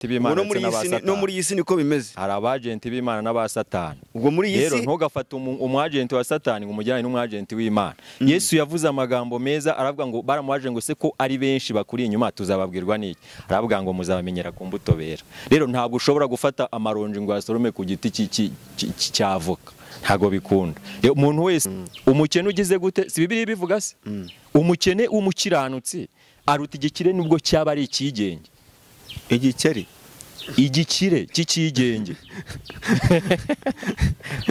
abagenti b'Imana ndetse n'abasatani. No muri iyi si niko bimeze. Hari abagenti b'Imana n'abasatani. Ubwo muri iyi si rero ntugafata umwagenti wa Satani ngo umujyane n'umwagenti w'Imana. Yesu yavuze amagambo meza aravuga ngo baramubaje ngo se ko ari benshi bakuri inyuma tuzababwirwa n'iki. Aravuga ngo muzabamenyera ku mbuto bera. Rero ntabwo ushobora gufata amaronji ngo asorome ku giti cy'avoka. Ntago bikunda. Umuntu wese umukene ugize gute si Bibiliya bivuga se? Umukene w'umukiranutsi aruta igikire nubwo cyaba ari ikigenge. Igikire cy'ikigenge.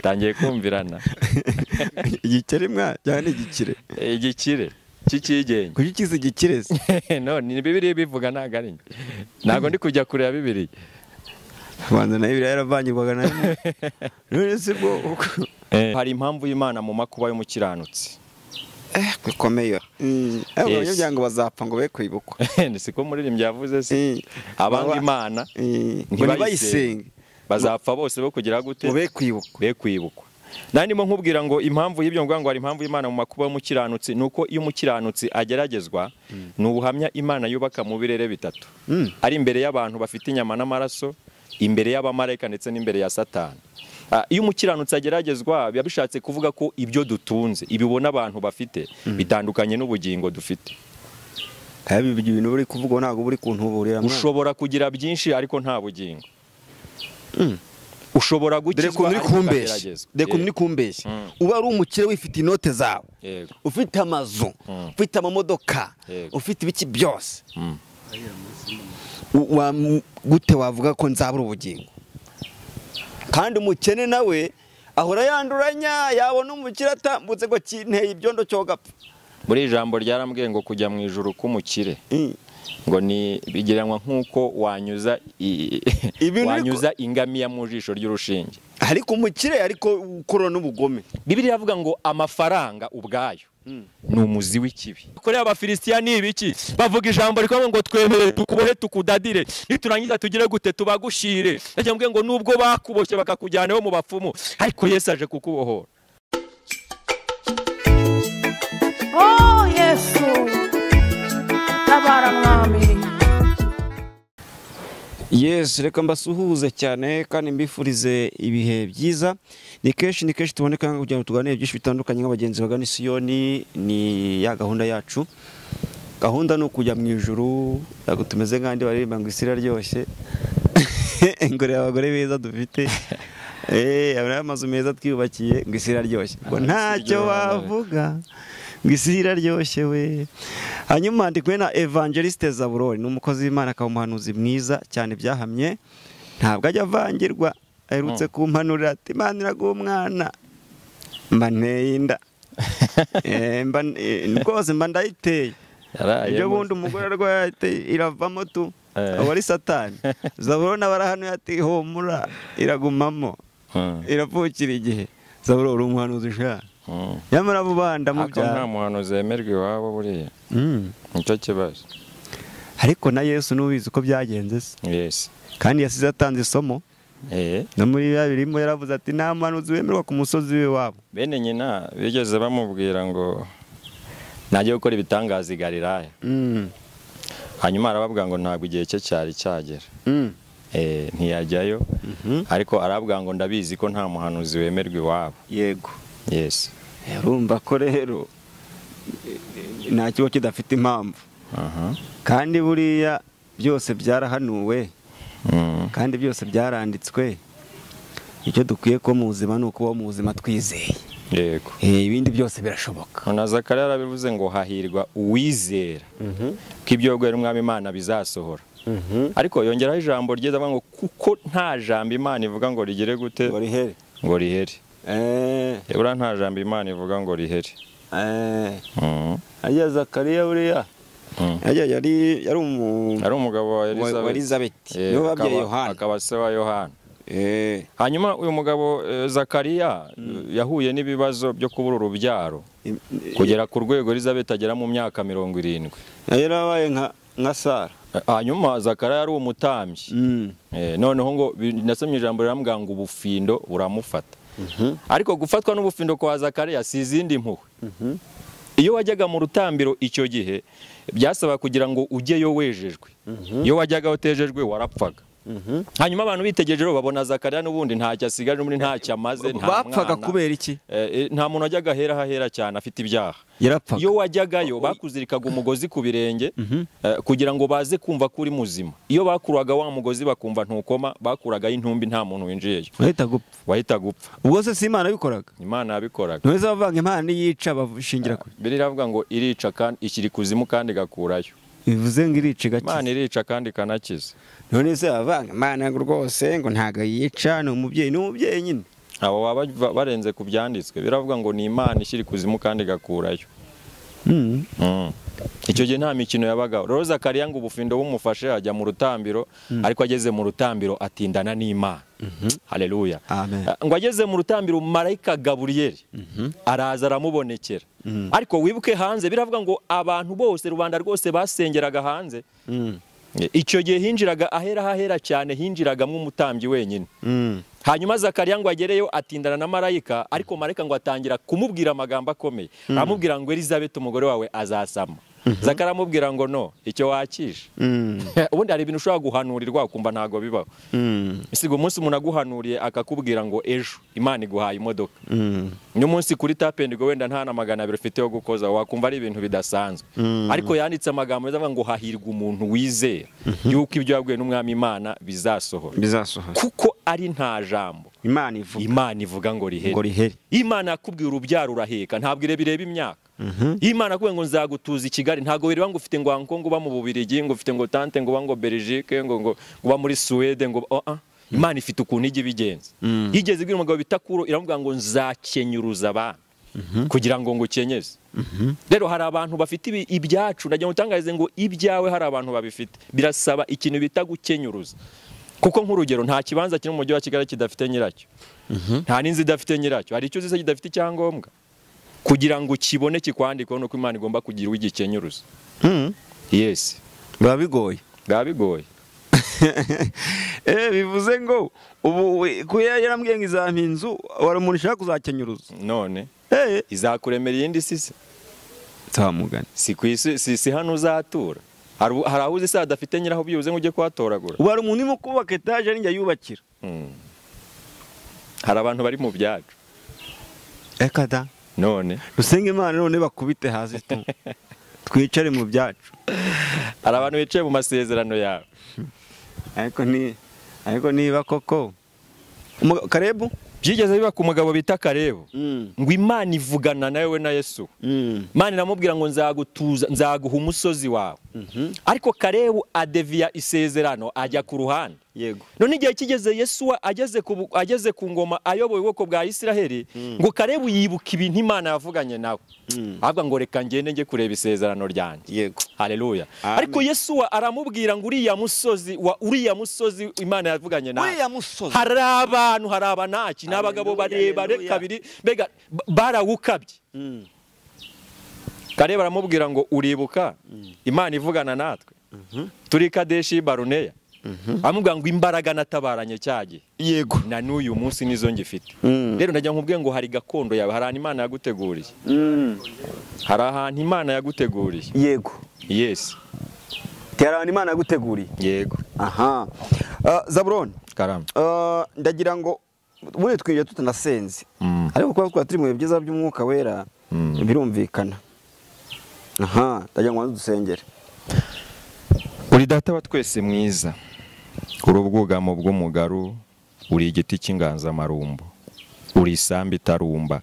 Tangiye kumvirana. Igikire cyane igikire. Igikire cy'ikigenge. Kuki kizi igikire se? No, ni Bibiliya bivuga ntago ari. Ntago ndi kujya kure ya Bibiliya. Rwanda na Bibiliya yaravangirwaga na none se bwo hari impamvu y'Imana mu makuba y'umukiranutsi. Bikomeye. Abanyabyango bazapfa ngo be kwibukwa. Siko muririmbyi yavuze se. Abanga Imana ntibayisenge. Bazapfa bose bo kugira gute? Be kwibukwa. Nandimo nkubwira ngo impamvu y'ibyo ngo hari impamvu y'Imana mu makuba y'umukiranutsi nuko iyo umukiranutsi ageragezwa n'ubuhamya Imana yubaka mu birere bitatu. Ari imbere y'abantu bafite inyama n'amaraso, imbere y'abamarayika ndetse n'imbere ya Satani. Iyo umukiranutsi ageragezwa biba bishatse kuvuga ko ibyo dutunze ibibona abantu bafite bitandukanye n'ubugingo dufite. Kabi ibintu buri kuvuga ntago buri kuntuburira. Ushobora kugira byinshi ariko nta bugingo. Ushobora gukizwa Deko ni kumbeshya. Uba ari umukire wifite inote zawe. Ufite amazu, ufite amamodoka, ufite ibiki byose. Gute wavuga ko nzabura ubugingo? Kandi umukene nawe ahora yanduranya yabona umukire atambutse ngo kinteye ibyondo cyo gapfa. Muri ijambo ryarambwiye ngo kujya mu ijuru k'umukire ngo ni bigereranywa nk'uko wanyuza ingamiya mu jisho ry'urushinge. Ariko umukire ariko ukora n'ubugome. Bibiliya yavuga ngo amafaranga ubwayo ni umuzi w'ikibi. Kuri Abafilisitiya ni ibiki? Bavuga ijambo rikomeye ngo twemere tukubohe tukudadire niturangiza tugire gute tubagushire. Ndacyambwiye ngo nubwo bakuboshye bakakujyana mu bapfumu ariko Yesu aje kukubohora. Oh Yesu tabara mwami. Yes, reka mbasuhuze cyane kandi mbifurize ibihe byiza. Ni kenshi tuboneka kugira ngo tuganire byinshi bitandukanye nk'abagenzi bagana Siyoni. Ni ya gahunda yacu. Gahunda no kujya mu ijuru, yago tumeze nk'andi baririmba ngo isi iraryoshye. Ngore abagore beza dufite. Abari amazu meza twiyubakiye ngo isi iraryoshye. Ngo ntacyo wavuga. Ngisi iraryoshye we. Hanyuma ndi kumwe na Evangeliste Zaburoni n'umukozi w'Imana akaba umuhanuzi mwiza cyane byahamye. Ntabwo ajya avangirwa. Aherutse kumpanurira ati Imana iraguha umwana. Mbaneye inda. Rwose mba ndayiteye. Ibyo bundi umugore arwaye iravamo tu. Aba ari Satani. Zaburoni abarahanuye ati homura iragumamo. Irapfukira igihe. Zaburoni uri umuhanuzi ushaka. Yamara bubanda mu bya nta muhanuzi yemerwe iwabo buriya. Nicyo kibazo. Ariko na Yesu nubizi uko byagenze se. Yes. Kandi yasize atanze isomo. No muri birimo yaravuze ati nta muhanuzi wemerwa ku musozi we wabo. Bene nyina bigeze bamubwira ngo najye gukora ibitangaza i Galilaya. Hanyuma arababwira ngo ntabwo igihe cye cyari cyagera. Ntiyajyayo. Ariko arababwira ngo ndabizi ko nta muhanuzi wemerwa iwabo. Yego. Yes. Urumva ko rero nta kigo kidafite impamvu. Kandi buriya byose byarahanuwe. Kandi byose byaranditswe. Icyo dukwiye ko mu buzima ni ukuba mu buzima twizeye. Yego. Ibindi byose birashoboka. Na Zakariya yarabivuze ngo hahirwa uwizera ko ibyo gwera umwami Imana bizasohora. Ariko yongeraho ijambo ryiza ngo kuko nta jambo Imana ivuga ngo rigere gute ngo rihere. Ebura nta jambo Imana ivuga ngo rihere. Ajya Zakariya buriya. Yari umugabo wa Elizabeth. Niwe babyeyi Yohana. Akaba se wa Yohana. Hanyuma uyu mugabo Zakariya yahuye n'ibibazo byo kubura urubyaro kugera ku rwego Elizabeth agera mu myaka 70. Yarabaye nka Sara. Hanyuma Zakariya ari umutambyi. Noneho ngo nasomye ijambo riramubwira ngo ubufindo buramufata. Ariko gufatwa n'ubufindo kwa Zakariya si izindi mpuhwe. Iyo wajyaga mu rutambiro icyo gihe byasaba kugira ngo ujyeyo wejejwe. Iyo wajyaga utejejwe warapfaga. hanyuma abantu bitegereje rero babona Zakariya n'ubundi ntacyo asigaje n'ubundi ntacyo amaze, nta bapfaga mwana. kubera iki? Nta muntu wajyaga ahera hahera cyane afite ibyaha. Yarapfaga. Iyo wajyagayo bakuzirikaga umugozi ku birenge kugira ngo baze kumva ko uri muzima. Iyo bakuraga wa mugozi bakumva ntukoma, bakuragaho intumbi nta muntu winjiyeyo. Wahita gupfa. Ubwo se si Imana yabikoraga? Imana yabikoraga. Ntuzi bavanga Imana niyica bashingira kuri. Bibiliya iravuga ngo irica kandi ishyira ikuzimu kandi igakurayo. Bivuze ngo irica gakiza. Imana irica kandi ikanakiza. None se bavanga Imana ngo rwose ngo ntago yica, ni umubyeyi nyine. Abo baba barenze ku byanditswe. Biravuga ngo ni Imana ishyira ikuzimu kandi igakurayo. Icyo gihe nta mikino yabagaho. Rero Zakariya ngo ubufindo bumufashe ajya mu rutambiro, ariko ageze mu rutambiro atindana n'Imana. Haleluya. Amen. Ngo ageze mu rutambiro marayika Gaburiyeli araza aramubonekera. Ariko wibuke hanze biravuga ngo abantu bose, rubanda rwose basengeraga hanze. Icyo gihe hinjiraga ahera cyane, hinjiragamo umutambyi wenyine. Hanyuma Zakariya ngo agereyo atindana na marayika, ariko marayika ngo atangira kumubwira amagambo akomeye. Aramubwira ngo Elizabeth umugore wawe azasama. Zakariya amubwira ngo no, icyo wakisha. Ubundi hari ibintu ushobora guhanurirwa ukumva ntago bibaho. Isigo umunsi umuntu aguhanuriye akakubwira ngo ejo Imana iguhaye imodoka. N'umunsi kuri tapendigo wenda nta na 200 ufite yo gukoza, wakumva ari ibintu bidasanzwe. Ariko yanditse amagambo avuga ngo hahirwa umuntu wizera yuko ibyo yabwiwe n'Umwami Imana bizasohora. Kuko ari nta jambo Imana ivuga ngo rihere. Imana yakubwiye urubyaro uraheka, ntabwo ireba imyaka. Imana kuwe ngo nzagutuza i Kigali, ntago bireba ngo ufite ngo Hong uba mu Bubiligi, ngo ufite ngo tante ngo ngo Belgique, ngo uba muri Suède, ngo Imana ifite ukuntu ijye bigenza. Yigeze ibwira umugabo bitakuro, iravuga ngo nzakenyuruza abantu kugira ngo ngukenyeze. Rero hari abantu bafite ibyacu, ndagira ngutangarize ngo ibyawe hari abantu babifite. Birasaba ikintu bita gukenyuruza. Kuko nk'urugero nta kibanza kiri mu mujyi wa Kigali kidafite nyiracyo. Nta n'inzu idafite nyiracyo. Hari icyo zise kidafite icyangombwa. Kugira ngo kibone kikwandikwa nuko Imana igomba kugira uw'igikenyuruza. Yes. Babigoye. Bivuze ngo ubu kuya yarambwiye ngo izampinzu wari umuntu ushaka kuzakenyuruza. None izakuremera iyindi sisi. Tamugana. Si hano uzatura. Hari aho uzi se adafite nyiraho byuze ngo ujye kwatoragura. Wari umuntu urimo kubaka etaje ari njya yubakira. Hari abantu bari mu byacu. Ekada. None dusenge Imana none bakubite hasi twicare mu byacu. Hari abantu bicaye mu masezerano yawe. Ariko niba koko Karebu byigeze biba ku mugabo bita Karebu ngo Imana ivugana nawe na Yesu. Imana iramubwira ngo nzaguha umusozi wawe. Ariko Karebu adeviya isezerano ajya ku ruhande. Yego. None igihe kigeze Yesu ageze ku ngoma ayoboye ubwoko bwa Isiraheli, ngo Karebu yibuka ibintu Imana yavuganye nawe. Avuga ngo reka ngende njye kureba isezerano ryanjye. Yego. Haleluya. Ariko Yesu aramubwira ngo uriya musozi Imana yavuganye nawe. Hari abanaki n'abagabo barebare kabiri mbega barawukabye. Karebu aramubwira ngo uribuka Imana ivugana natwe. Turi Kadeshi Baruneya. Amubwira ngo imbaraga natabaranye cyagiye. Yego. Na n'uyu munsi nizo ngifite. Rero ndagira nkubwiye ngo hari gakondo yawe, hari Imana yaguteguriye. Hari ahantu Imana yaguteguriye. Yego. Yes. Terana Imana yaguteguriye. Yego. Aha. Zabron. Karama. Ndagira ngo muri twije tutanasenze. Ariko kuba twa turi mu byiza by'umwuka wera birumvikana. Aha, ndagira ngo dusengere. Uri data wa twese mwiza. Uri ubwugamo bw'umugaru, uri igiti cy'inganzamarumbo, uri isambu itarumba.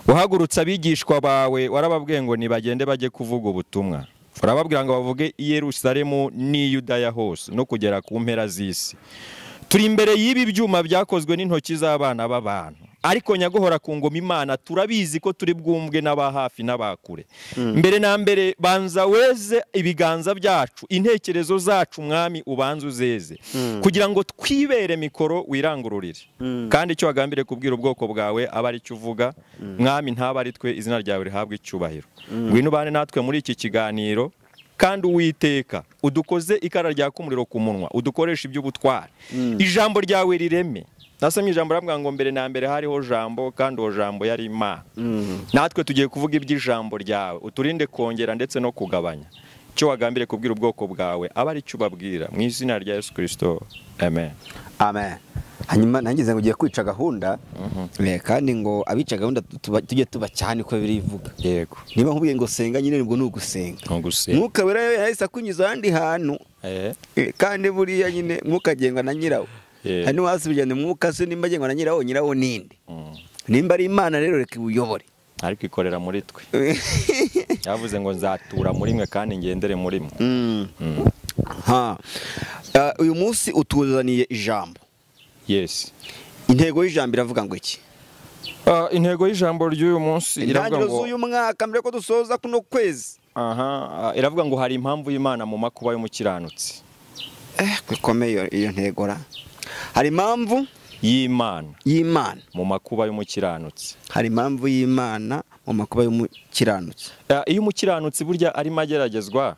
Uhagurutse abigishwa bawe warababwiye ngo nibagende bajye kuvuga ubutumwa. Urababwira ngo bavuge i Yerusalemu n'i Yudaya hose no kugera ku mpera z'isi. Turi imbere y'ibi byuma byakozwe n'intoki z'abana b'abantu. Ariko nyaguhora ku ngoma Imana turabizi ko turi bwumvwe n'aba hafi n'abakure. Mbere na mbere banza weze ibiganza byacu, intekerezo zacu Mwami ubanza uzeze. Kugira ngo twibere mikoro wirangururire. Kandi icyo wagambire kubwira ubwoko bwawe aba ari cyo uvuga. Mwami ntaba ari twe, izina ryawe rihabwe icyubahiro. Ngwino bane natwe muri iki kiganiro. Kandi Uwiteka udukoze ikara rya kumuriro ku munwa, udukoresha iby'ubutware. Ijambo ryawe rireme. Nasomye ijambo ramubwira ngo mbere na mbere hariho jambo, kandi uwo jambo yari Imana. Natwe tugiye kuvuga iby'ijambo ryawe, uturinde kongera ndetse no kugabanya. icyo wagambiriye kubwira ubwoko bwawe aba ari cyo ubabwira mu izina rya Yesu Kristo, amen. Amen. Hanyuma nangize ngo ugiye kwica gahunda, kandi ngo abica gahunda tujye tuba cyane ko birivuga. Yego. Niba nkubwiye ngo senga nyine nibwo nugusenga. Mwuka wera yahise akunyuza ahandi hantu. Kandi buriya nyine mwuka agengwa na nyirawo. Hano wasubijyane mwuka se nimba agengwa na nyirawo ninde? Nimba ari Imana rero reka uyobore. Ariko ikorera muri twe. Yavuze ngo nzatura muri mwe kandi ngendere muri mwe. Uyu munsi utuzaniye ijambo. Yes. Intego y'ijambo iravuga ngo iki? Intego y'ijambo ry'uyu munsi iravuga ngo uyu mwaka mbere ko dusoza kuno kwezi. Iravuga ngo hari impamvu y'Imana mu makuba y'umukiranutsi. Bikomeye iyo ntego ra. Hari impamvu y'Imana mu makuba y'umukiranutsi. Hari impamvu y'Imana mu makuba y'umukiranutsi. Iyo umukiranutsi burya arimo ageragezwa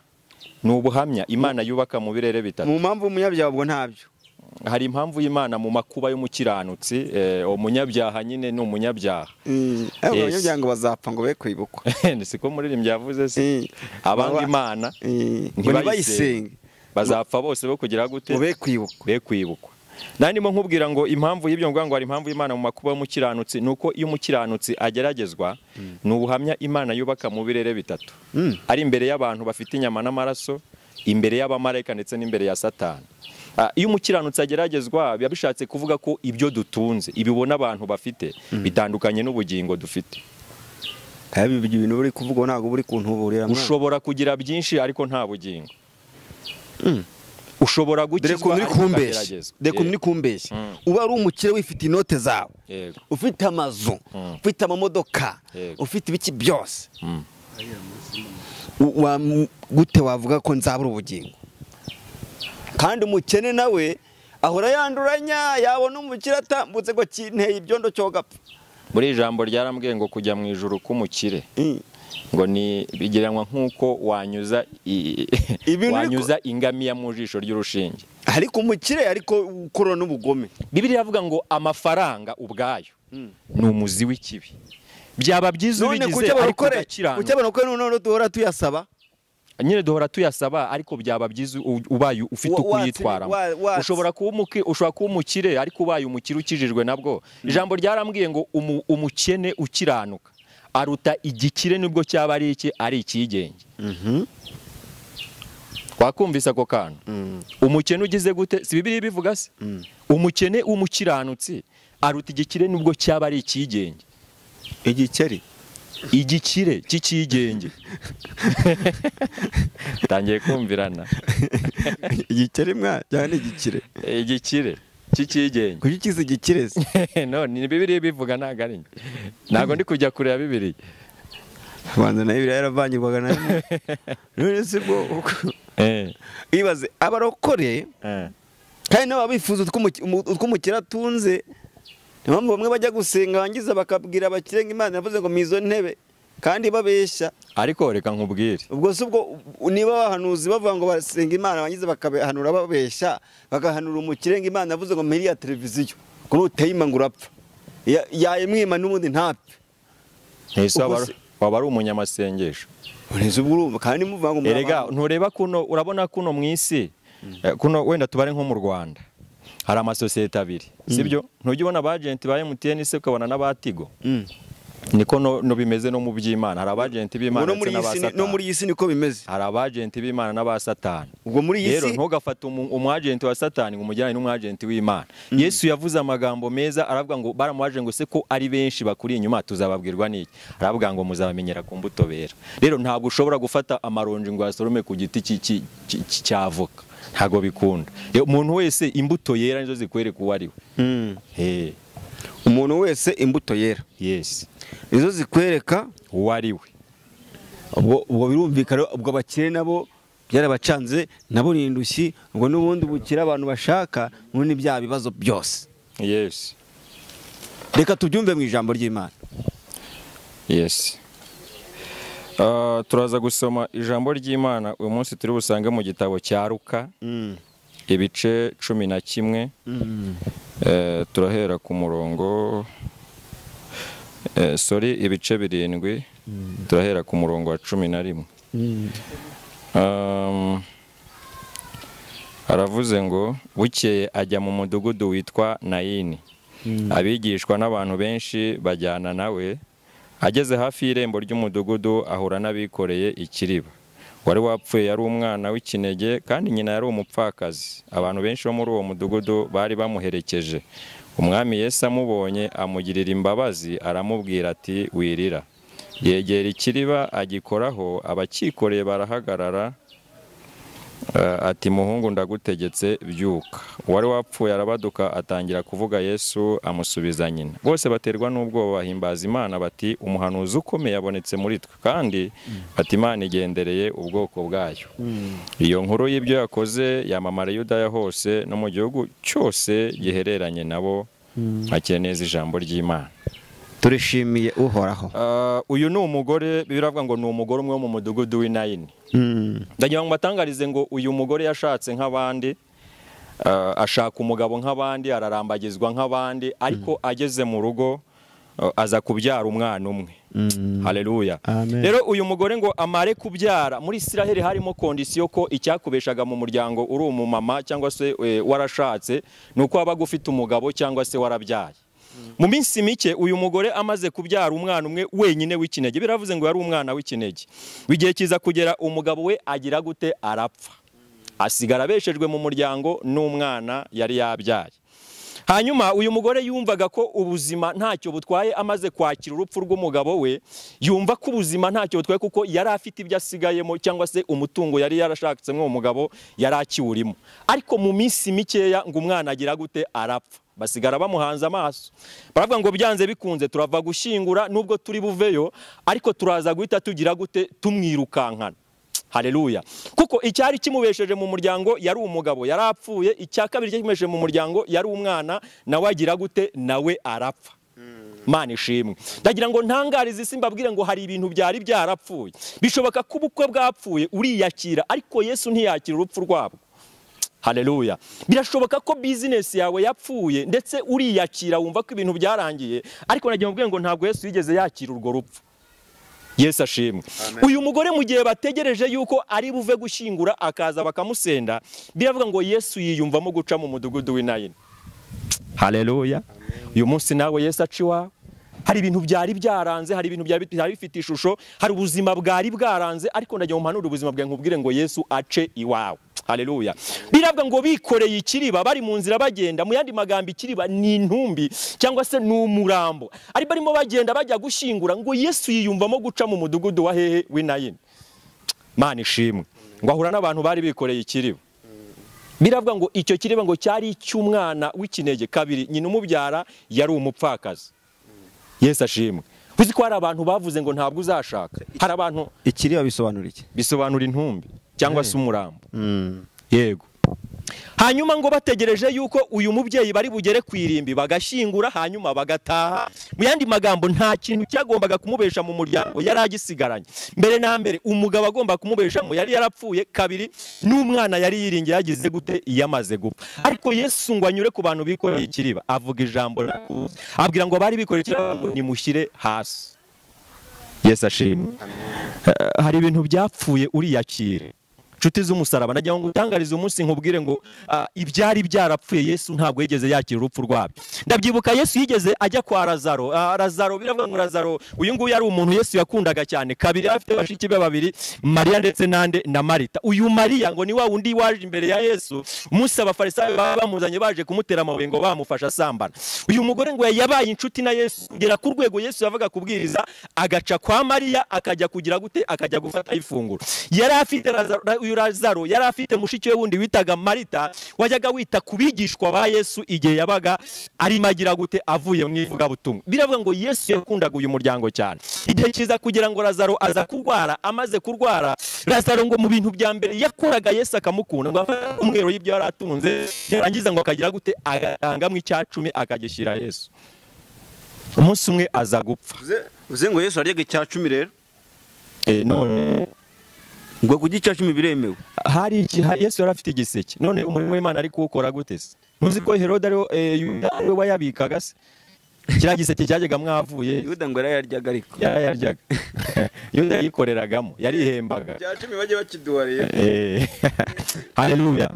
ni ubuhamya Imana yubaka mu birere bitatu. Mu mpamvu umunyabyaha ubwo ntabyo. Hari impamvu y'Imana mu makuba y'umukiranutsi. Umunyabyaha nyine ni umunyabyaha. Abanyabyaha ngo bazapfa ngo be kwibukwa. Siko muririmbyi yavuze se. Abanga Imana ntibayisenge bazapfa bose bo kugira gute? Be kwibukwa. Nandimo nkubwira ngo impamvu y'ibyo ngo hari impamvu y'Imana mu makuba y'umukiranutsi nuko iyo umukiranutsi ageragezwa ni ubuhamya Imana yubaka mu birere bitatu. Ari imbere y'abantu bafite inyama n'amaraso, imbere y'abamarayika ndetse n'imbere ya Satani. Iyo umukiranutsi ageragezwa biba bishatse kuvuga ko ibyo dutunze ibibona abantu bafite bitandukanye n'ubugingo dufite. Ibyo bintu buri kuvuga ntabwo buri kuntuburira. Ushobora kugira byinshi ariko nta bugingo. Ushobora gukizwa ariko muri kumbeshya. Uba ari umukire wifite inote zawe, ufite amazu, ufite amamodoka, ufite ibiki byose, gute wavuga ko nzabura ubugingo? Kandi umukene nawe ahora yanduranya, yabona umukire atambutse ngo kinteye ibyondo cyo gapfa. Muri ijambo ryarambwiye ngo kujya mu ijuru k'umukire ngo ni bigereranywa nk'uko wanyuza ingamiya mu jisho ry'urushinge. Ariko umukire ariko ukora n'ubugome. Bibiliya iravuga ngo amafaranga ubwayo ni umuzi w'ikibi. Byaba byiza ubigize ariko ugakiranuka. Kuki abantu none duhora tuyasaba? Nyine duhora tuyasaba ariko byaba byiza ubaye ufite ukuyitwaramo. Ushobora kuba umukire ariko ubaye umukire ukijijwe nabwo. Ijambo ryarambwiye ngo umukene ukiranuka aruta igikire nubwo cyaba ari iki ari ikigenge. Twakumvise ako kantu. Umukene ugize gute? Si Bibiliya bivuga se? Umukene umukiranutsi aruta igikire nubwo cyaba ari ikigenge. Igikire cy'ikigenge. Tangiye kumvirana. Igikire cyane igikire. Igikire cy'ikigenge. Kuki kizi igikire se? No, ni Bibiliya bivuga ntago ari. Ntago ndi kujya kureba Bibiliya. Rwanda na Bibiliya yaravanyirwaga na none se bwo. Ibaze abarokore kandi nabo bifuza utw'umukira atunze. Niyo bamwe bajya gusenga bangiza bakabwira abakirenga Imana yavuze ngo mizo ntebe kandi babeshya. Ariko reka nkubwire. Ubwo se ubwo niba bahanuzi bavuga ngo basenga Imana bangiza bakahanura babeshya, bagahanura umukirenga Imana yavuze ngo meri ya televiziyo ko uteyima ngo urapfa. Yayemwima n'ubundi ntapfe. Waba ari umunyamasengesho. Ureze ubwo kandi muvuga ngo erega ntureba kuno urabona kuno mu isi kuno wenda tubare nko mu Rwanda. Hari amasosiyete abiri, sibyo? Ntujye ubona abagenti ba MTN se ukabona n'abatigo. Niko no bimeze no mu by'Imana. Hari abagenti b'Imana n'abasatani. No muri isi niko bimeze. Hari abagenti b'Imana n'abasatani. Ubwo muri isi rero ntugafata umwagenti wa Satani ngo umujyane n'umwagenti w'Imana. Yesu yavuze amagambo meza aravuga ngo baramuhaje ngo se ko ari benshi bakuri inyuma tuzababwirwa n'iki. Aravuga ngo muzabamenyera ku mbuto bera. Rero ntabwo ushobora gufata amaronji ngo asorome ku giti cy'avoka. Ntago bikunda. Umuntu wese imbuto yera nizo zikwereka uwo ari we. Umuntu wese imbuto yera. Yes. Nizo zikwereka uwo ari we. Ubwo birumvikana ubwo abakire nabo byarabacanze nabo ni indushyi ubwo n'ubundi bukira abantu bashaka muri bya bibazo byose. Yes. Reka tubyumve mu ijambo ry'Imana. Yes. Turaza gusoma ijambo ry'Imana uyu munsi turi busange mu gitabo cya Luka ibice 11. Turahera ku murongo ibice 7 turahera ku murongo wa 11. aravuze ngo bukeye ajya mu mudugudu witwa Nayini. Abigishwa n'abantu benshi bajyana nawe. Ageze hafi y'irembo ry'umudugudu ahura n'abikoreye ikiriba. Wari wapfuye yari umwana w'ikinege kandi nyina yari umupfakazi. Abantu benshi bo muri uwo mudugudu bari bamuherekeje. Umwami Yesu amubonye amugirira imbabazi, aramubwira ati wirira. Yegera ikiriba agikoraho, abakikoreye barahagarara. Ati muhungu ndagutegetse byuka. Wari wapfuye arabaduka atangira kuvuga. Yesu amusubiza nyina. Bose baterwa n'ubwoba bahimbaza Imana bati umuhanuzi ukomeye yabonetse muri twe, kandi bati Imana igendereye ubwoko bwayo. Iyo nkuru y'ibyo yakoze yamamara Yudaya hose no mu gihugu cyose gihereranye nabo. Akeneza ijambo ry'Imana. turishimiye uhoraho. Uyu ni umugore, biravuga ngo ni umugore umwe wo mu mudugudu w'Inayini. Ndagira ngo mbatangarize ngo uyu mugore yashatse nk'abandi, ashaka umugabo nk'abandi, ararambagizwa nk'abandi, ariko ageze mu rugo aza kubyara umwana umwe. Haleluya. Rero uyu mugore ngo amare kubyara, muri Isiraheli harimo kondisiyo ko icyakubeshaga mu muryango uri umumama cyangwa se warashatse nuko wabaga ufite umugabo cyangwa se warabyaye. Mu minsi mike uyu mugore amaze kubyara umwana umwe wenyine w'ikinege, biravuze ngo yari umwana w'ikinege. Bigiye kiza kugera umugabo we agira gute, arapfa. Asigara abeshejwe mu muryango n'umwana yari yabyaye. Hanyuma uyu mugore yumvaga ko ubuzima ntacyo butwaye, amaze kwakira urupfu rw'umugabo we, yumva ko ubuzima ntacyo butwaye kuko yari afite ibyo asigayemo cyangwa se umutungo yari yarashatse nk'uwo mugabo yari akiwurimo. Ariko mu minsi mikeya ngo umwana agira gute, arapfa. Basigara bamuhanze amaso. Baravuga ngo byanze bikunze turava gushyingura, nubwo turi buveyo ariko turaza guhita tugira gute, tumwirukankana. Haleluya. Kuko icyari kimubesheje mu muryango yari umugabo yarapfuye, icya kabiri kimubesheje mu muryango yari umwana, nawe agira gute, nawe arapfa. Mana ishimwe. Ndagira ngo ntangarize isi mbabwire ngo hari ibintu byari byarapfuye. Bishoboka ko ubukwe bwapfuye uriyakira, ariko Yesu ntiyakira urupfu rwabo. Haleluya. Birashoboka ko business yawe yapfuye ndetse uriyakira wumva ko ibintu byarangiye, ariko nagira ngo ntabwo Yesu yigeze yakira urwo rupfu. Yesu ashimwe. Uyu mugore mu gihe bategereje yuko ari buve gushyingura akaza bakamusenda, biravuga ngo Yesu yiyumvamo guca mu mudugudu w'Inayini. Haleluya. Uyu munsi nawe Yesu aciwa. Hari ibintu byari byaranze, hari ibintu byari bifite ishusho, hari ubuzima bwari bwaranze, ariko ndagira ngo mpanure ubuzima bwawe nkubwire ngo Yesu ace iwawe. Haleluya. Biravuga ngo bikoreye ikiriba bari mu nzira bagenda, mu yandi magambo ikiriba ni intumbi cyangwa se ni umurambo. Ari barimo bagenda bajya gushyingura, ngo Yesu yiyumvamo guca mu mudugudu wa hehe, w'Inayini. Mana ishimwe. Ngo ahura n'abantu bari bikoreye ikiriba. Biravuga ngo icyo kiriba ngo cyari icy'umwana w'ikinege, kabiri nyina umubyara yari umupfakazi. Yesu ashimwe. Uzi ko hari abantu bavuze ngo ntabwo uzashaka. Hari abantu ikiriba bisobanura iki? Bisobanura intumbi cyangwa se umurambo. Yego. Hanyuma ngo bategereje yuko uyu mubyeyi bari bugere ku irimbi bagashyingura, hanyuma bagataha. Mu yandi magambo nta kintu cyagombaga kumubesha mu muryango yari agisigaranye. Mbere na mbere umugabo agomba kumubesha mu yari yarapfuye, kabiri n'umwana yari yiringiye yagize gute, yamaze gupfa. Ariko Yesu ngo anyure ku bantu bikoreye ikiriba, avuga ijambo rakuze, abwira ngo bari bikoreye ikiriba ngo nimushyire hasi. Yesu ashimwe. Hari ibintu byapfuye uriyakire. Nshuti z'umusaraba, nagira ngo utangarize umunsi nkubwire ngo ibyari byarapfuye Yesu ntabwo yigeze yakira urupfu rwabyo. Ndabyibuka Yesu yigeze ajya kwa Lazaro. Lazaro biravuga ngo Lazaro uyu nguyu yari umuntu Yesu yakundaga cyane, kabiri afite bashiki be babiri, Mariya ndetse na Marita. Uyu Mariya ngo ni wa wundi waje imbere ya Yesu umunsi abafarisayo bamuzanye baje kumutera amabuye ngo bamufasha asambana. Uyu mugore ngo yabaye inshuti na Yesu kugera ku rwego Yesu yavuga kubwiriza agaca kwa Mariya akajya kugira gute, akajya gufata ifunguro. Yari afite Lazaro yari afite mushiki we wundi witaga Marita, wajyaga wita kubigishwa ba Yesu igihe yabaga arimo agira gute, avuye mu ivugabutumwa. Biravuga ngo Yesu yakundaga uyu muryango cyane. Igihe kiza kugira ngo Lazaro aza kurwara, amaze kurwara Lazaro ngo mu bintu bya mbere yakoraga Yesu akamukunda, ngo afate umwero y'ibyo yari atunze, yarangiza ngo akagira gute, agatangamo icya-10 akagishyira Yesu. Umunsi umwe aza gupfa. Uze ngo Yesu aryaga icya-10 rero? None ngo ku gica-10 biremewe. Hari Yesu yari afite igiseke. None umurimo w'Imana ari kuwukora gute se? Ntuzi ko Herode ari we wayabikaga se? kiriya giseke cyajyaga mwavuye Yuda ngo yararyaga ariko yararyaga Yuda yikoreragamo yarihembaga bya 10 bajye bakiduhariye. haleluya.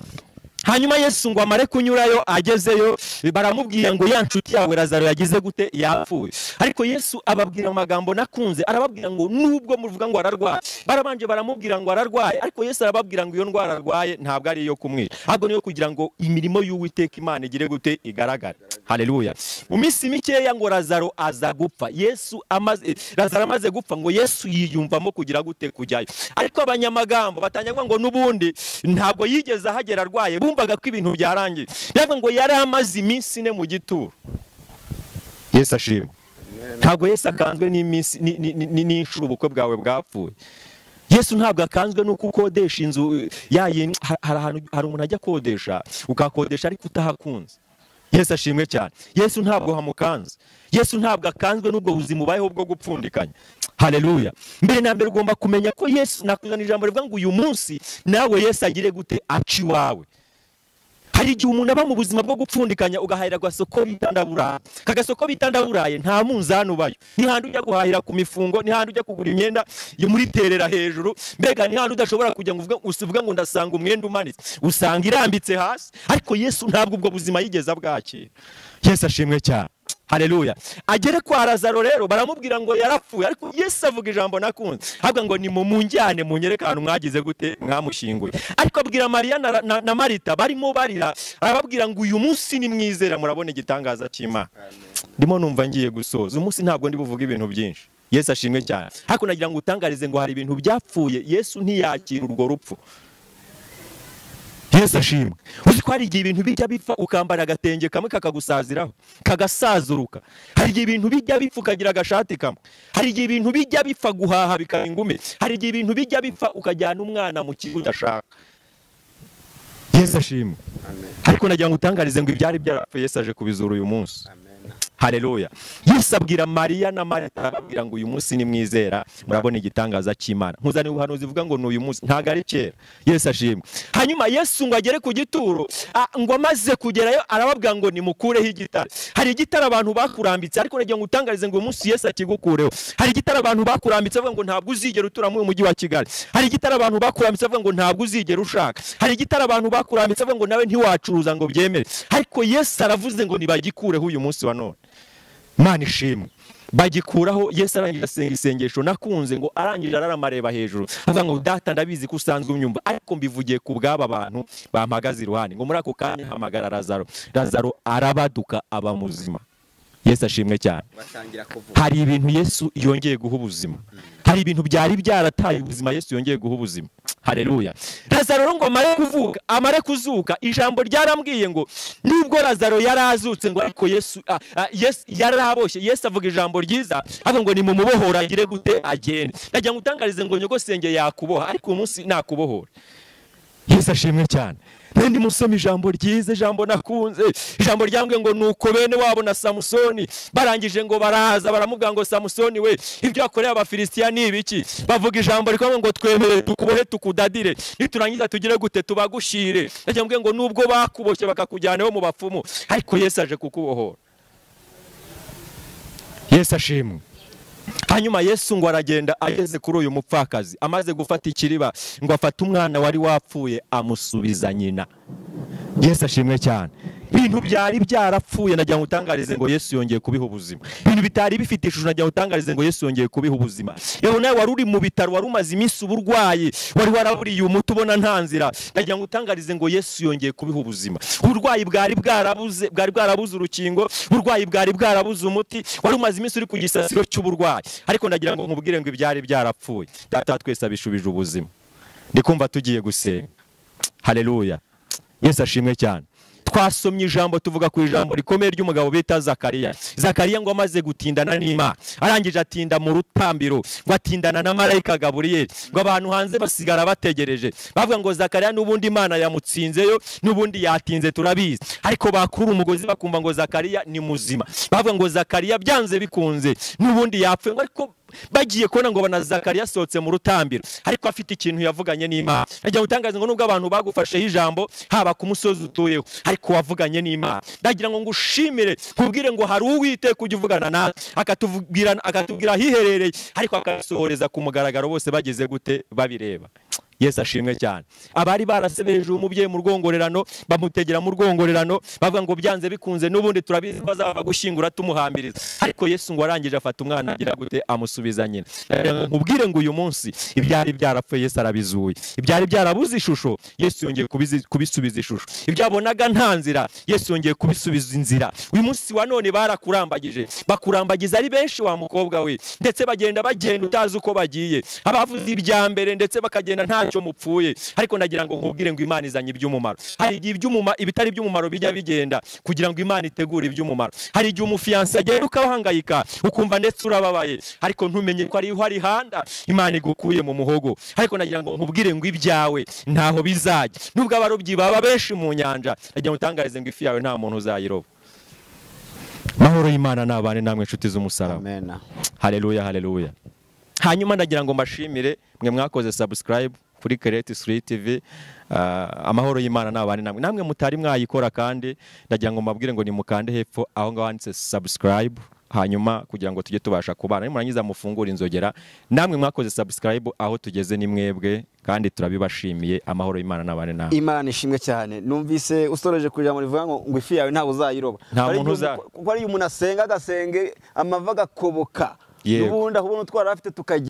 Hanyuma Yesu ngo amare kunyurayo agezeyo baramubwira ngo ya nshuti yawe Lazaro yagize gute yapfuye. Ariko Yesu ababwira amagambo nakunze, arababwira ngo nubwo muvuga ngo ararwaye, barabanje baramubwira ngo ararwaye, ariko Yesu arababwira ngo iyo ndwara arwaye ntabwo ari iyo kumwica, ahubwo niyo kugira ngo imirimo y'Uwiteka Imana igire gute igaragare. Haleluya. Mu minsi mikeya ngo Lazaro aza gupfa. Lazaro amaze gupfa ngo Yesu yiyumvamo kugira gute kujyayo, ariko abanyamagambo batanyagwa ngo nubundi ntabwo yigeze ahagera arwaye, bumvaga ko ibintu byarangiye. Yavuga ngo yari amaze iminsi 4 mu gituro. Yesu ashimwe. Ntabwo Yesu akanzwe n'iminsi n'inshuro ubukwe bwawe bwapfuye. Yesu ntabwo akanzwe nuko ukodesha inzu hari umuntu ajya kodesha ukakodesha ariko utahakunze. Yesu ashimwe cyane. Yesu ntabwo hamukanze. Yesu ntabwo akanzwe n'ubwo buzima ubayeho bwo gupfundikanya. Haleluya. Mbere na mbere ugomba kumenya ko Yesu nakuzana ijambo rivuga ngo uyu munsi nawe Yesu agire gute aci wawe. Hari igihe umuntu aba mu buzima bwo gupfundikanya ugahahira kwa soko bitandaburaye. Kagasoko bitandaburaye nta munzani ubayo. Ni handi ujya guhahira ku mifungo, ni handi ujya kugura imyenda yo muri terera hejuru. Mbega ni handi udashobora kujya uvuga ngo ndasanga umwenda umanitse. Usanga irambitse hasi. Ariko Yesu ntabwo ubwo buzima yigeze abwakira. Yesu ashimwe cyane. Haleluya. Agere kwa Lazaro rero baramubwira ngo yarapfuye, ariko Yesu avuga ijambo nakunze. Havuga ngo ni mumunjyane munyereka ahantu mwagize gute mwamushinguye. Ariko abwira Mariya na Marita barimo barira, arababwira ngo uyu munsi ni mwizera murabona igitangaza cy'Imana. Ndimo numva ngiye gusoza. Umunsi ntabwo ndi buvuga ibintu byinshi. Yesu ashimwe cyane. Ariko nagira ngo utangarize ngo hari ibintu byapfuye Yesu ntiyakira urwo rupfu. Yesu ashimwe. Uzi ko hari igihe ibintu bijya bipfa ukambara agatenge kamwe kakagusaziraho kagasazuruka. Hari igihe ibintu bijya bipfa ukagira agashati kamwe. Hari igihe ibintu bijya bipfa guhaha bikaba ingume. Hari igihe ibintu bijya bipfa ukajyana umwana mu kigo udashaka. Yesu ashimwe. Ariko nagira ngo utangarize ngo ibyari byarapfuye Yesu aje kubizura uyu munsi. Haleluya. Yesu abwira Mariya na Marita arababwira ngo uyu munsi ni mwizera murabona igitangaza cy'Imana. Nkuzane ubuhanuzi zivuga ngo n'uyu munsi ntago ari kera. Yesu ashimwe. Hanyuma Yesu ngo agere ku gituro ngo amaze kugerayo arababwira ngo nimukureho igitare. Hari igitare abantu bakurambitse, ariko nagira ngo utangarize ngo uyu munsi Yesu akigukureho. Hari igitare abantu bakurambitse bavuga ngo ntabwo uzigera utura mu mujyi wa Kigali. Hari igitare abantu bakurambitse bavuga ngo ntabwo uzigera ushaka. Hari igitare abantu bakurambitse bavuga ngo nawe ntiwacuruza ngo byemere. Ariko Yesu aravuze ngo nibagikureho uyu munsi wa none. Mana ishimwe. Bagikuraho. Yesu arangije asenga isengesho nakunze ngo arangije aramareba hejuru avuga ngo data ndabizi ko usanzwe unyumva, ariko mbivugiye ku bw'aba bantu bampagaze iruhande ngo muri ako kanya hamagara Lazaro. Lazaro arabaduka aba muzima. Yesu ashimwe cyane. Hari ibintu Yesu yongeye guha ubuzima. Hari ibintu byari byarataye ubuzima Yesu yongeye guha ubuzima. Haleluya. Lazaro ngo amare kuzuka ijambo ryarambwiye ngo nubwo Lazaro yarazutse ngo ariko Yesu yaraboshye. Yesu avuga ijambo ryiza avuga ngo ni mu mubohora agire gute agende. Ndagira ngo utangarize ngo nyogosenge yakuboha, ariko uyu munsi nakubohora. Yesu ashimwe cyane. Ndi musoma ijambo ryiza, ijambo nakunze. Ijambo ryambwiye ngo nuko bene wabo na Samusoni barangije ngo baraza baramubwira ngo Samusoni we ibyo yakoreye abafilisitiya ni ibiki. Bavuga ijambo rikomeye ngo twemere tukubohe tukudadire, niturangiza tugire gute tubagushire. Ndagira ngo nubwo bakuboshye bakakujyanaho mu bapfumu, ariko Yesu aje kukubohora. Yesu ashimwe. Hanyuma Yesu ngo aragenda ageze kuri uyu mupfakazi amaze gufata ikiriba ngo afate umwana wari wapfuye amusubiza nyina. Yesu ashimwe cyane. Ibintu byari byarapfuye nagira ngo utangarize ngo Yesu yongeye kubiha ubuzima. Ibintu bitari bifite ishusho nagira ngo utangarize ngo Yesu yongeye kubiha ubuzima. Yewe nawe wari uri mu bitaro wari umaze iminsi uburwayi wari waraburiye umuti ubona nta nzira, nagira ngo utangarize ngo Yesu yongeye kubiha ubuzima. Uburwayi bwari bwarabuze urukingo, uburwayi bwari bwarabuze umuti, wari umaze iminsi uri ku gisasiro cy'uburwayi, ariko nagira ngo nkubwire ngo ibyari byarapfuye Data twese abishubije ubuzima. Ndikumva tugiye gusenga. Haleluya. Yesu ashimwe cyane. Twasomye ijambo tuvuga ku ijambo rikomeye ry'umugabo bita Zakariya. Zakariya ngo amaze gutindana n'Imana arangije atinda mu rutambiro ngo atindana na marayika Gaburiyeli ngo abantu hanze basigara bategereje bavuga ngo Zakariya n'ubundi Imana yamutsinzeyo n'ubundi yatinze turabizi, ariko bakuru umugozi bakumva ngo Zakariya ni muzima. Bavuga ngo Zakariya byanze bikunze n'ubundi yapfuye ngo ariko bagiye kubona ngo bana Zakariya asohotse mu rutambiro ariko afite ikintu yavuganye n'Imana. Ndagira gutangaza ngo nubwo abantu bagufasheho ijambo haba ku musozi utuyeho ariko wavuganye n'Imana. Ndagira ngo ngushimire kubwire ngo hari Uwiteka ujya uvugana nawe akatubwira hiherereye ariko akasohoreza ku mugaragaro bose bageze gute babireba. Yesu ashimwe cyane. Abari barasebeje umubyeyi mu rwongorerano bamutegera mu rwongorerano bavuga ngo byanze bikunze n'ubundi turabizi bazaba gushyingura tumuhambiriza ariko Yesu ngo arangije afata umwana agira gute amusubiza nyina. Nkubwire ngo uyu munsi ibyari byarapfuye Yesu arabizuye, ibyari byarabuze ishusho Yesu yongeye kubisubiza ishusho, ibyabonaga nta nzira Yesu yongeye kubisubiza inzira. Uyu munsi wa none barakurambagije, bakurambagiza ari benshi wa mukobwa we, ndetse bagenda utazi uko bagiye, abavuze ibya mbere ndetse bakagenda ntacyo mupfuye. Ariko ndagira ngo nkubwire ngo Imana izanye iby'umumaro. Hari igihe ibitari iby'umumaro bijya bigenda kugira ngo Imana itegure iby'umumaro. Hari igihe umufiyanse agenda ukabahangayika ukumva ndetse urababaye ariko ntumenye ko ariho hari handa Imana igukuye mu muhogo. Ariko ndagira ngo nkubwire ngo ibyawe ntaho bizajya, nubwo abarobyi baba benshi mu nyanja, ndagira ngo utangarize ngo ifi yawe nta muntu uzayiroba. Mahoro y'Imana nabane namwe inshuti z'umusaraba. Amen. Haleluya, haleluya. Hanyuma ndagira ngo mbashimire mwe mwakoze subscribe kuri Create 3 TV. Amahoro y'Imana nabane namwe mutari mwayikora kandi ndagira ngo mbabwire ngo nimukande hepfo aho ngaho handitse subscribe, hanyuma kugira ngo tujye tubasha kubana nimurangiza mufungura inzogera. Namwe mwakoze subscribe aho tugeze ni mwebwe kandi turabibashimiye. Amahoro y'Imana nabane namwe. Imana ishimwe cyane. Numvise usoreje kugira ngo rivuga ngo ifi yawe ntawe uzayiroba. Nta muntu kuko ari umuntu asenga agasenge amava gakoboka. N'ubundi aho utwara afite tukajya